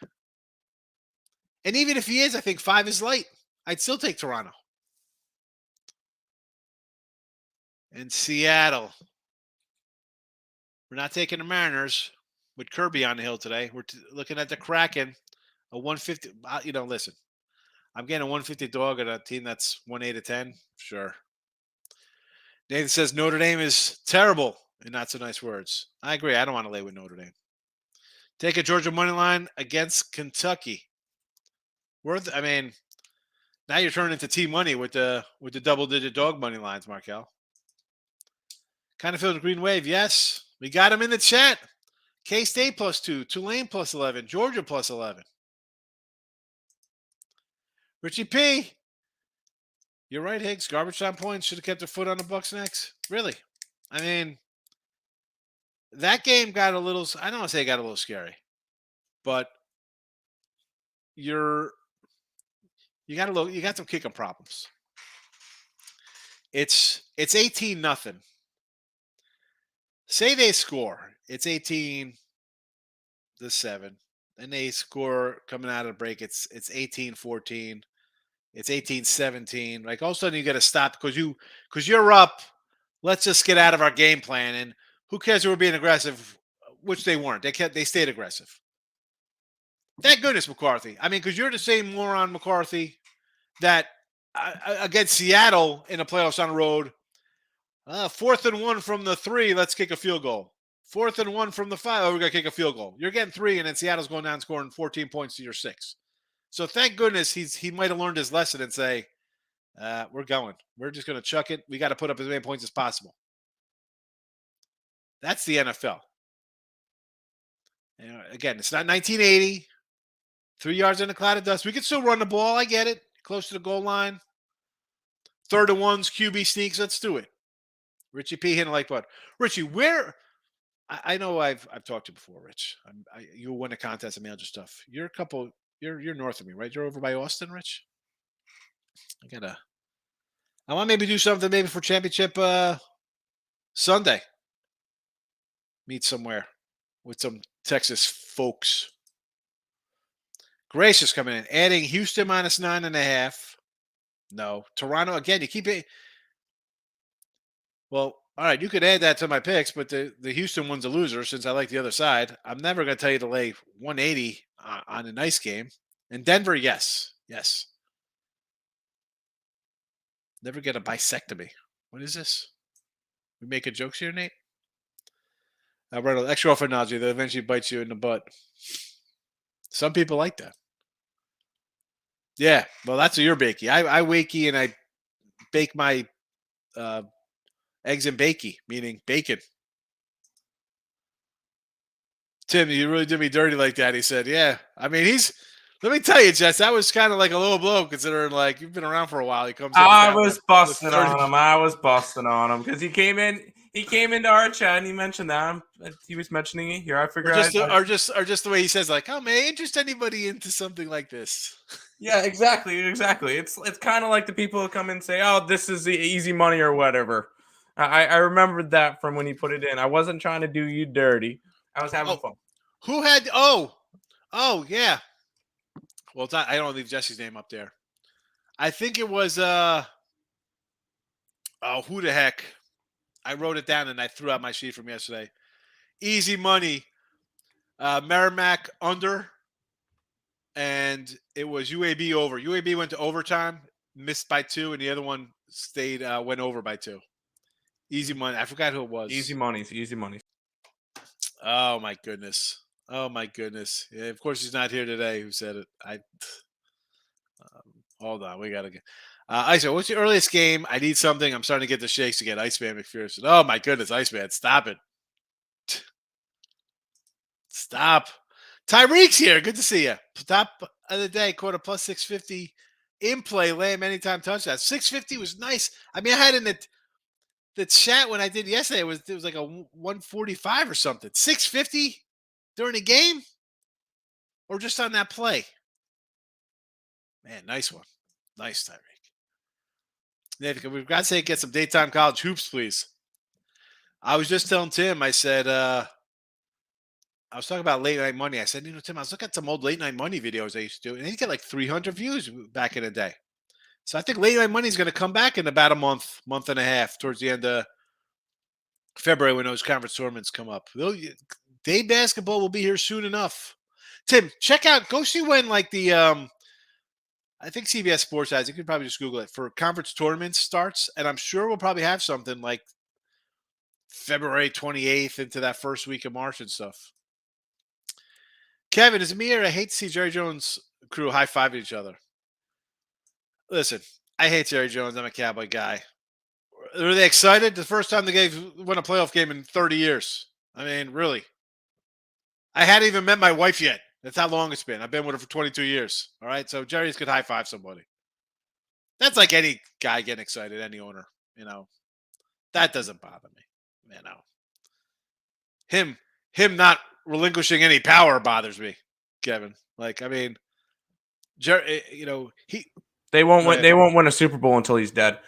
Speaker 2: And even if he is, I think 5 is light. I'd still take Toronto. And Seattle. We're not taking the Mariners with Kirby on the hill today. We're looking at the Kraken, a 150. Listen, I'm getting a 150 dog at a team that's 1-8-10. Sure. Nathan says Notre Dame is terrible in not so nice words. I agree. I don't want to lay with Notre Dame. Take a Georgia money line against Kentucky. I mean, now you're turning into T money with the double-digit dog money lines, Markel. Kind of feel the green wave. Yes, we got him in the chat. K-State +2, Tulane +11, Georgia +11. Richie P. You're right, Higgs. Garbage time points should have kept their foot on the Bucks' necks. Really. I mean, that game got a little, I don't want to say it got a little scary, but you got some kicking problems. It's 18-0. Say they score. It's 18-7. And they score coming out of the break. It's 18-14. It's 18-17. Like all of a sudden you got to stop because you're up. Let's just get out of our game plan. And who cares if we're being aggressive, which they weren't. They stayed aggressive. Thank goodness, McCarthy. I mean, because you're the same moron, McCarthy, that against Seattle in the playoffs on the road, 4th and 1 from the 3, let's kick a field goal. 4th and 1 from the 5, we're going to kick a field goal. You're getting 3, and then Seattle's going down scoring 14 points to your 6. So thank goodness he might have learned his lesson and say, we're going. We're just going to chuck it. We got to put up as many points as possible. That's the NFL. Again, it's not 1980. 3 yards in a cloud of dust. We can still run the ball. I get it. Close to the goal line. 3rd and 1s, QB sneaks. Let's do it. Richie P hitting like what? Richie, where? I know I've talked to you before, Rich. You win a contest and mailed your stuff. You're north of me, right? You're over by Austin, Rich. I want to maybe do something maybe for championship Sunday. Meet somewhere with some Texas folks. Gracious coming in, adding Houston -9.5. No, Toronto again. You keep it. Well, all right, you could add that to my picks, but the Houston one's a loser since I like the other side. I'm never going to tell you to lay 180 on a nice game. And Denver, yes. Never get a bisectomy. What is this? We making jokes here, Nate? I read an extra off analogy that eventually bites you in the butt. Some people like that. Yeah, well, that's a your bakey. I wakey and I bake my eggs and bakey, meaning bacon. Tim, you really did me dirty like that. He said, yeah. I mean, let me tell you, Jess, that was kind of like a low blow considering like you've been around for a while. He comes in.
Speaker 3: I was busting on him because he came into our chat and he mentioned that. He was mentioning it here. I figured
Speaker 2: or just the way he says, like, oh, may I interest anybody into something like this?
Speaker 3: Yeah, exactly. It's kind of like the people who come in and say, oh, this is the easy money or whatever. I remembered that from when he put it in. I wasn't trying to do you dirty. I was having fun.
Speaker 2: Who had? Oh, yeah. Well, it's not, I don't leave Jesse's name up there. I think it was. Who the heck? I wrote it down and I threw out my sheet from yesterday. Easy money. Merrimack under. And it was UAB over. UAB went to overtime, missed by 2, and the other one went over by 2. Easy money. I forgot who it was.
Speaker 3: Easy money.
Speaker 2: Oh my goodness. Yeah, of course he's not here today. Who said it? Hold on. We gotta get. Iceman, what's your earliest game? I need something. I'm starting to get the shakes again. Iceman McPherson. Oh my goodness, Iceman, stop it. Stop. Tyreek's here. Good to see you. Top of the day, quarter plus 650 in play, lamb anytime touchdown. 650 was nice. I mean, I had in the chat when I did yesterday, it was like a 145 or something. 650 during the game? Or just on that play? Man, nice one. Nice, Tyreek. We've got to say get some daytime college hoops, please. I was just telling Tim, I said, I was talking about late night money. I said, Tim, I was looking at some old late night money videos I used to do, and they get like 300 views back in the day. So I think late night money is going to come back in about a month and a half towards the end of February when those conference tournaments come up. Day basketball will be here soon enough. Tim, go see when like the I think CBS Sports has. You could probably just Google it for conference tournaments starts, and I'm sure we'll probably have something like February 28th into that first week of March and stuff. Kevin, is it me or I hate to see Jerry Jones' crew high-fiving each other? Listen, I hate Jerry Jones. I'm a Cowboy guy. Were they excited? The first time they won a playoff game in 30 years. I mean, really. I hadn't even met my wife yet. That's how long it's been. I've been with her for 22 years. All right. So Jerry's could high five somebody. That's like any guy getting excited, any owner. That doesn't bother me. Him him not relinquishing any power bothers me, Kevin. Like, I mean, Jerry, he
Speaker 3: They won't
Speaker 2: go
Speaker 3: win.
Speaker 2: ahead.
Speaker 3: They won't win a Super Bowl until he's dead.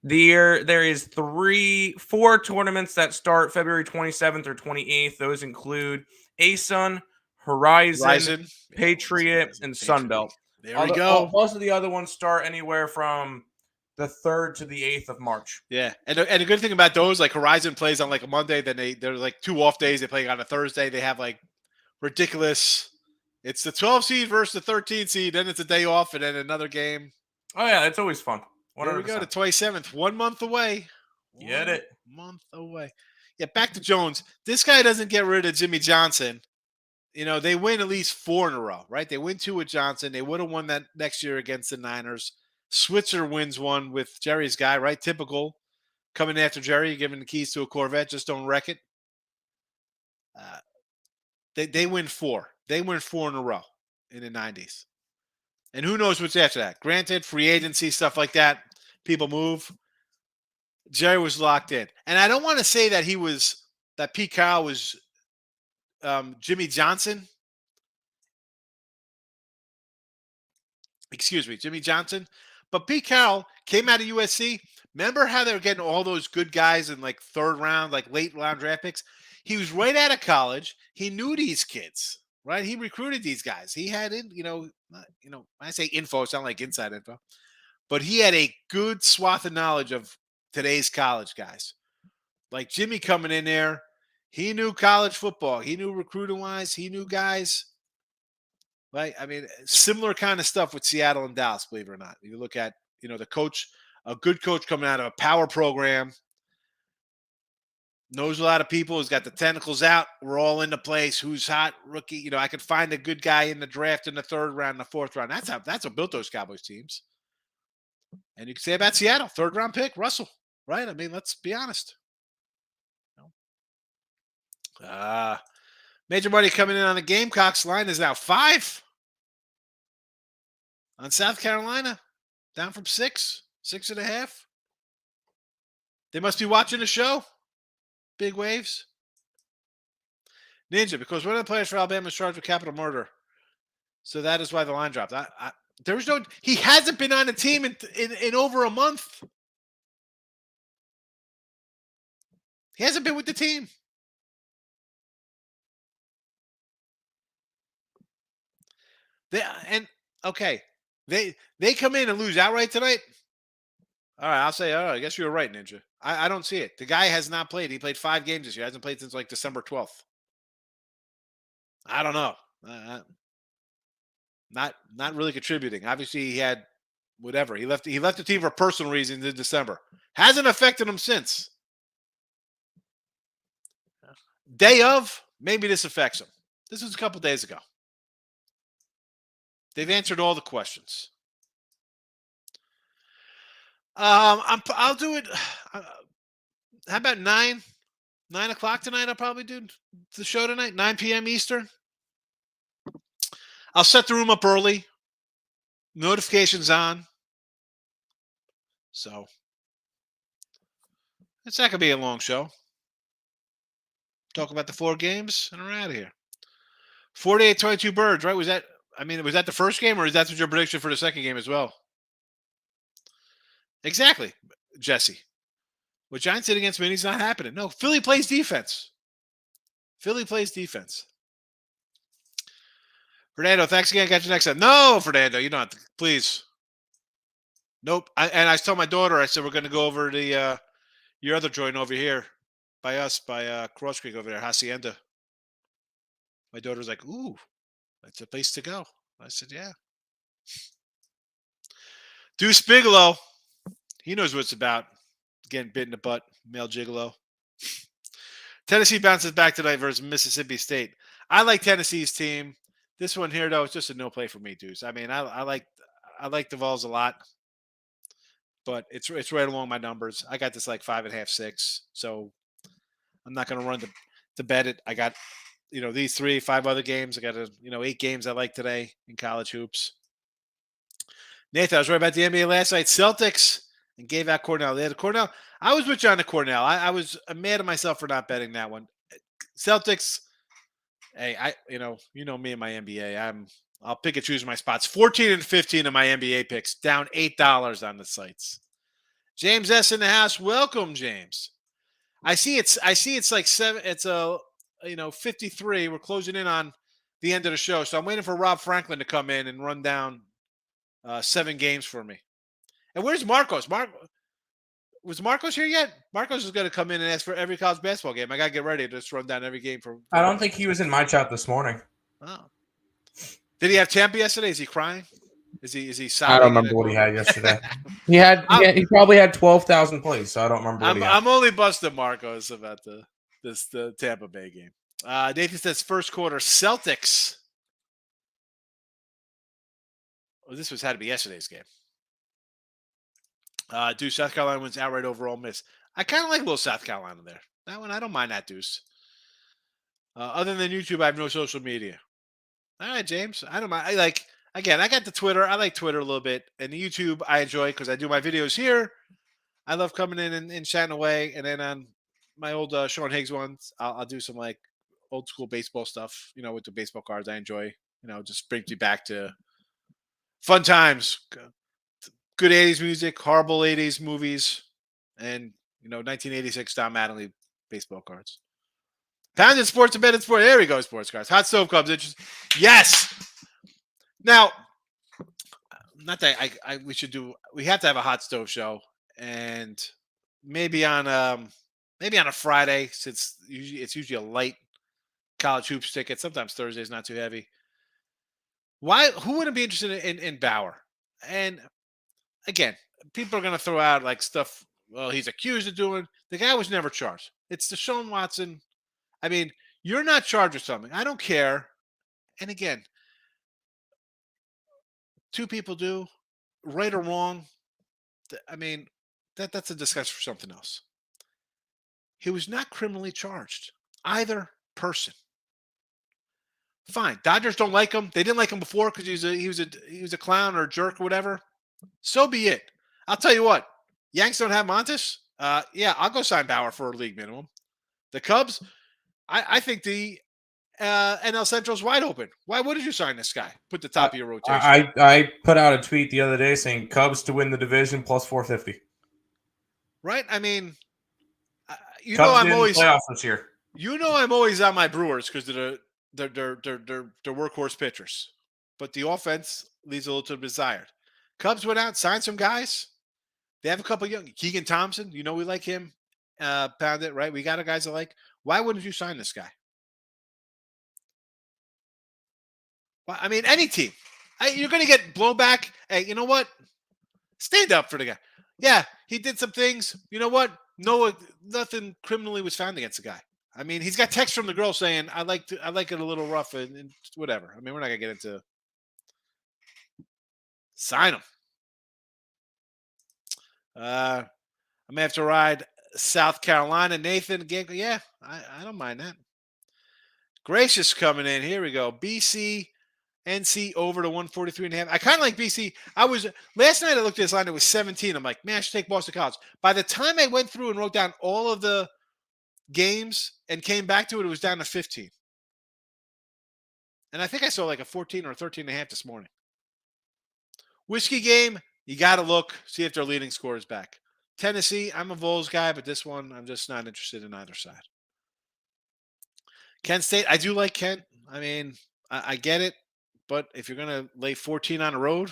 Speaker 3: There is 4 tournaments that start February 27th or 28th. Those include ASUN, Horizon, Patriot, and Sunbelt.
Speaker 2: There we go.
Speaker 3: Most of the other ones start anywhere from the 3rd to the 8th of March.
Speaker 2: Yeah, and the good thing about those, like Horizon plays on like a Monday, then they're like 2 off days. They play on a Thursday. They have like ridiculous. It's the 12 seed versus the 13 seed. Then it's a day off, and then another game.
Speaker 3: Oh yeah, it's always fun. 100%.
Speaker 2: There we go. The 27th, 1 month away.
Speaker 3: Get it?
Speaker 2: 1 month away. Yeah, back to Jones. This guy doesn't get rid of Jimmy Johnson. They win at least 4 in a row, right? They win 2 with Johnson. They would have won that next year against the Niners. Switzer wins 1 with Jerry's guy, right? Typical. Coming after Jerry, giving the keys to a Corvette, just don't wreck it. They win 4. They win 4 in a row in the 90s. And who knows what's after that? Granted, free agency, stuff like that, people move. Jerry was locked in. And I don't want to say that Pete Carroll was Jimmy Johnson. Excuse me, Jimmy Johnson. But Pete Carroll came out of USC. Remember how they were getting all those good guys in like 3rd round, like late round draft picks? He was right out of college. He knew these kids, right? He recruited these guys. He had when I say info, it sounds like inside info, but he had a good swath of knowledge of today's college guys. Like Jimmy coming in there, he knew college football. He knew recruiting wise. He knew guys. Right? I mean, similar kind of stuff with Seattle and Dallas, believe it or not. You look at, the coach, a good coach coming out of a power program, knows a lot of people, has got the tentacles out. We're all into place. Who's hot? Rookie. I could find a good guy in the draft in the 3rd round, the 4th round. That's what built those Cowboys teams. And you can say about Seattle, 3rd round pick, Russell, right? I mean, let's be honest. Major money coming in on the Gamecocks. Line is now 5 on South Carolina, down from 6.5. They must be watching the show. Big waves. Ninja, because one of the players for Alabama is charged with capital murder. So that is why the line dropped. He hasn't been on the team in over a month. He hasn't been with the team. They come in and lose outright tonight. All right, I'll say, I guess you were right, Ninja. I don't see it. The guy has not played. He played 5 games this year. Hasn't played since like December 12th. I don't know. Not really contributing. Obviously, he had whatever. He left the team for personal reasons in December. Hasn't affected him since. Day of, maybe this affects him. This was a couple days ago. They've answered all the questions. I'll do it. How about 9 o'clock tonight? I'll probably do the show tonight, 9 p.m. Eastern. I'll set the room up early. Notifications on. So it's not gonna be a long show. Talk about the 4 games and we're out of here. 48-22 Birds, right? Was that the first game, or is that your prediction for the second game as well? Exactly, Jesse. What Giants did against Minnie's not happening. No, Philly plays defense. Fernando, thanks again. Catch you next time. No, Fernando, you don't have to. Please. Nope. I told my daughter, I said, we're going to go over to your other joint over here by us, by Cross Creek over there, Hacienda. My daughter's like, ooh, that's a place to go. I said, yeah. Deuce Bigelow. He knows what it's about. Getting bit in the butt. Male gigolo. Tennessee bounces back tonight versus Mississippi State. I like Tennessee's team. This one here, though, is just a no play for me, Deuce. I mean, I like the Vols a lot, but it's right along my numbers. I got this like 5.5, 6. So I'm not going to run to bet it. I got these 5 other games. I got 8 games I like today in college hoops. Nathan, I was right about the NBA last night. Celtics and gave out Cornell. They had Cornell. I was with you on the Cornell. I was mad at myself for not betting that one. Celtics. Hey, you know me and my NBA. I'll pick and choose my spots. 14 and 15 of my NBA picks, down $8 on the sites. James S in the house. Welcome, James. I see it's like 7. It's 53. We're closing in on the end of the show, so I'm waiting for Rob Franklin to come in and run down 7 games for me. And where's Marcos? Was Marcos here yet? Marcos is going to come in and ask for every college basketball game. I got to get ready to just run down every game for
Speaker 3: I don't think he was in my chat this morning.
Speaker 2: Oh. Did he have Tampa yesterday? Is he crying? Is he
Speaker 3: I don't remember what he had yesterday. he probably had 12,000 plays, so I don't remember what he had.
Speaker 2: I'm only busting Marcos about the Tampa Bay game. Nathan says first quarter Celtics. Oh, this had to be yesterday's game. Deuce, South Carolina wins outright overall miss. I kind of like a little South Carolina there. That one, I don't mind that, Deuce. Other than YouTube, I have no social media. All right, James. I don't mind. I got the Twitter. I like Twitter a little bit. And the YouTube, I enjoy because I do my videos here. I love coming in and chatting away. And then on my old Sean Higgs ones, I'll do some old school baseball stuff, with the baseball cards. I enjoy, just brings me back to fun times. Good 80s music, horrible 80s movies, and 1986 Don Mattingly baseball cards. Pounded Sports, Embedded Sport. There we go, sports cards. Hot Stove Clubs. Yes. Now, not that we have to have a hot stove show, and maybe on a Friday, since it's usually a light college hoops ticket. Sometimes Thursday's not too heavy. Who wouldn't be interested in Bauer? And again, people are going to throw out stuff. Well, he's accused of doing. The guy was never charged. It's Deshaun Watson. I mean, you're not charged with something. I don't care. And again, 2 people do, right or wrong. I mean, that's a discussion for something else. He was not criminally charged. Either person. Fine. Dodgers don't like him. They didn't like him before because he was a clown or a jerk or whatever. So be it. I'll tell you what. Yanks don't have Montes. Yeah, I'll go sign Bauer for a league minimum. The Cubs, I think the NL Central's wide open. Why wouldn't you sign this guy? Put the top of your rotation.
Speaker 3: I put out a tweet the other day saying Cubs to win the division plus 450.
Speaker 2: Right? I mean,
Speaker 3: I'm always playoffs this year.
Speaker 2: I'm always on my Brewers because they're workhorse pitchers, but the offense leaves a little to be desired. Cubs went out, signed some guys. They have a couple young Keegan Thompson. We like him. Pound it, right? We got a guys I like. Why wouldn't you sign this guy? Well, I mean, any team. You're going to get blowback. Hey, you know what? Stand up for the guy. Yeah, he did some things. You know what? No, nothing criminally was found against the guy. I mean, he's got text from the girl saying, I like it a little rough and whatever. I mean, we're not going to get into sign him. I may have to ride South Carolina. Nathan, again, yeah, I don't mind that. Gracious coming in. Here we go. BC, NC over to 143.5. I kind of like BC. Last night I looked at this line. It was 17. I'm like, man, I should take Boston College. By the time I went through and wrote down all of the games and came back to it, it was down to 15. And I think I saw a 14 or 13.5 this morning. Whiskey game, you got to look, see if their leading scorer is back. Tennessee, I'm a Vols guy, but this one, I'm just not interested in either side. Kent State, I do like Kent. I mean, I get it, but if you're going to lay 14 on the road,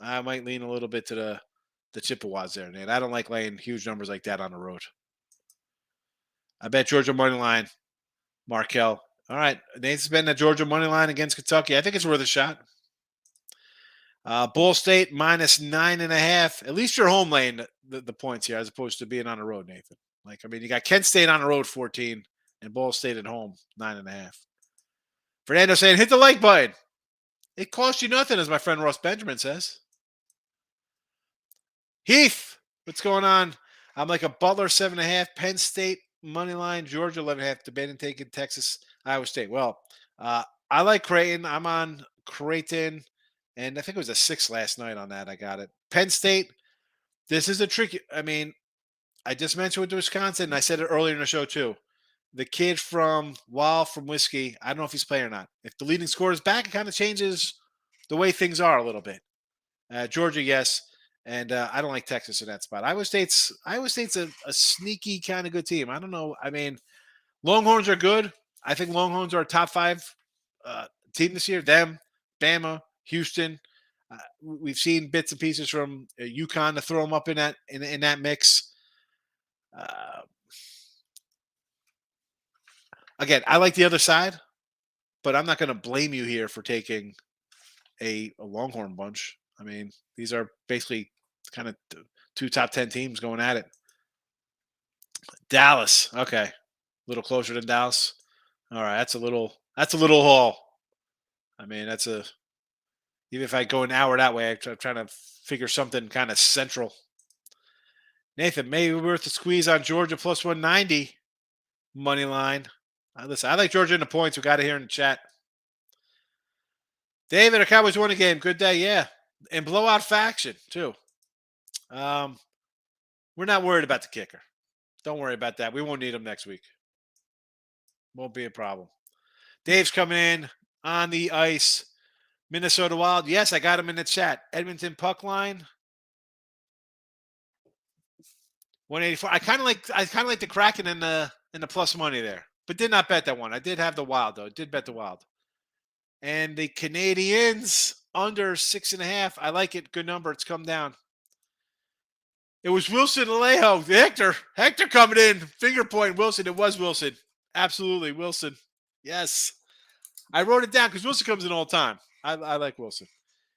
Speaker 2: I might lean a little bit to the Chippewas there, Nate. I don't like laying huge numbers like that on the road. I bet Georgia money line, Markel. All right, Nate's been the Georgia money line against Kentucky. I think it's worth a shot. Ball State minus 9.5. At least you're home laying the points here as opposed to being on the road, Nathan. You got Kent State on the road 14 and Ball State at home 9.5. Fernando saying, hit the like button. It costs you nothing, as my friend Ross Benjamin says. Heath, what's going on? I'm like a Butler 7.5, Penn State money line, Georgia 11.5, debating taking Texas. Iowa State. Well, I like Creighton. I'm on Creighton, and I think it was a 6 last night on that. I got it. Penn State. This is a tricky. I mean, I just mentioned with Wisconsin, and I said it earlier in the show too. The kid from from Whiskey, I don't know if he's playing or not. If the leading scorer is back, it kind of changes the way things are a little bit. Georgia, yes, and I don't like Texas in that spot. Iowa State's a sneaky kind of good team. I don't know. I mean, Longhorns are good. I think Longhorns are a top 5 team this year. Them, Bama, Houston. We've seen bits and pieces from UConn to throw them up in that mix. Again, I like the other side, but I'm not going to blame you here for taking a Longhorn bunch. I mean, these are basically kind of 2 top 10 teams going at it. Dallas, okay, a little closer than Dallas. All right, that's a little haul. I mean, even if I go an hour that way, I'm trying to figure something kind of central. Nathan, maybe worth a squeeze on Georgia plus 190 money line. Listen, I like Georgia in the points. We got it here in the chat. David, the Cowboys won a game. Good day, yeah. And blowout faction, too. We're not worried about the kicker. Don't worry about that. We won't need him next week. Won't be a problem. Dave's coming in on the ice. Minnesota Wild. Yes, I got him in the chat. Edmonton puck line. 184. I kind of like the Kraken in the plus money there, but did not bet that one. I did have the Wild though. Did bet the Wild. And the Canadians under 6.5. I like it. Good number. It's come down. It was Wilson Alejo. Hector coming in. Finger point Wilson. It was Wilson. Absolutely Wilson. Yes. I wrote it down because Wilson comes in all the time. I like Wilson.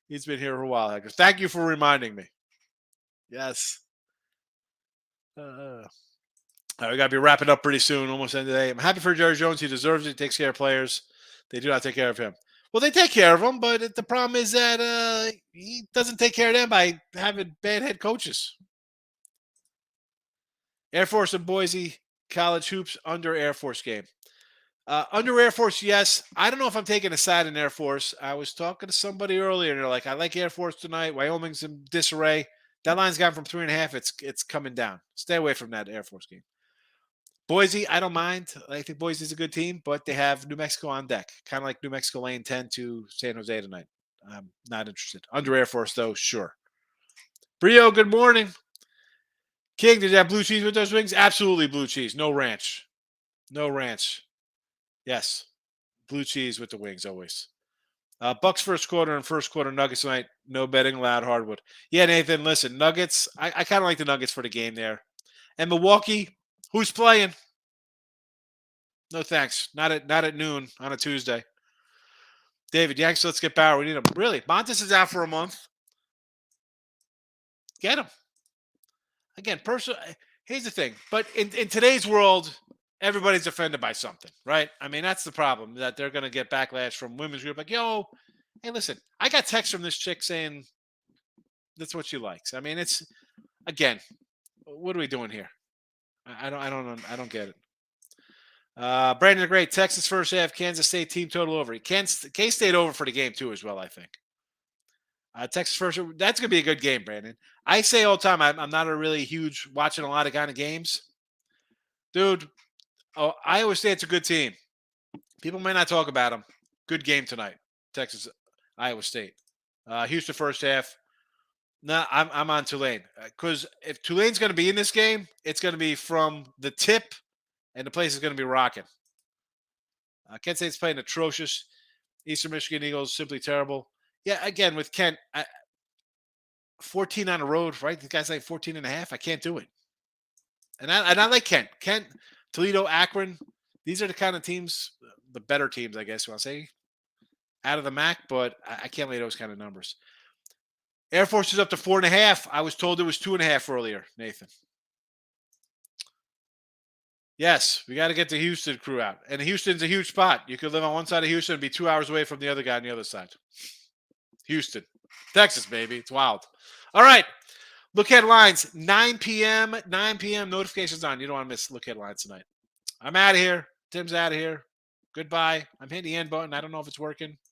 Speaker 2: He's been here for a while, Hector. Thank you for reminding me. Yes. All right, we got to be wrapping up pretty soon. Almost end of the day. I'm happy for Jerry Jones. He deserves it. He takes care of players. They do not take care of him. Well, they take care of him, but the problem is that he doesn't take care of them by having bad head coaches. Air Force and Boise College hoops under Air Force game. Under Air Force, yes. I don't know if I'm taking a side in Air Force. I was talking to somebody earlier, and they're like, I like Air Force tonight. Wyoming's in disarray. That line's gone from 3.5. It's coming down. Stay away from that Air Force game. Boise, I don't mind. I think Boise's a good team, but they have New Mexico on deck. Kind of like New Mexico laying 10 to San Jose tonight. I'm not interested. Under Air Force, though, sure. Brio, good morning. King, did you have blue cheese with those wings? Absolutely blue cheese. No ranch. No ranch. Yes. Blue cheese with the wings always. Bucks first quarter and first quarter Nuggets tonight. No betting allowed, hardwood. Yeah, Nathan, listen, Nuggets. I kind of like the Nuggets for the game there. And Milwaukee, who's playing? No thanks. Not at noon on a Tuesday. David, Yanks, let's get Bauer. We need him. Really? Montes is out for a month. Get him. Again, here's the thing. But in today's world, everybody's offended by something, right? I mean, that's the problem, that they're going to get backlash from women's group. Like, yo, hey, listen, I got text from this chick saying that's what she likes. I mean, it's, again, what are we doing here? I don't get it. Brandon, great. Texas first half, Kansas State team total over. K-State over for the game too as well, I think. Texas first, that's going to be a good game, Brandon. I say all the time, I'm not a really huge watching a lot of kind of games. Dude, Iowa State's a good team. People may not talk about them. Good game tonight, Texas, Iowa State. Houston first half. No, I'm on Tulane. Because if Tulane's going to be in this game, it's going to be from the tip, and the place is going to be rocking. Kent State's playing atrocious. Eastern Michigan Eagles, simply terrible. Yeah, again, with Kent, 14 on the road, right? The guy's like 14.5. I can't do it. And I like Kent. Kent, Toledo, Akron. These are the kind of teams, the better teams, I guess you want to say, out of the MAC, but I can't lay those kind of numbers. Air Force is up to 4.5. I was told it was 2.5 earlier, Nathan. Yes, we got to get the Houston crew out. And Houston's a huge spot. You could live on one side of Houston and be 2 hours away from the other guy on the other side. Houston. Texas, baby. It's wild. All right. Look headlines. 9 p.m. 9 p.m. Notifications on. You don't want to miss look headlines tonight. I'm out of here. Tim's out of here. Goodbye. I'm hitting the end button. I don't know if it's working, but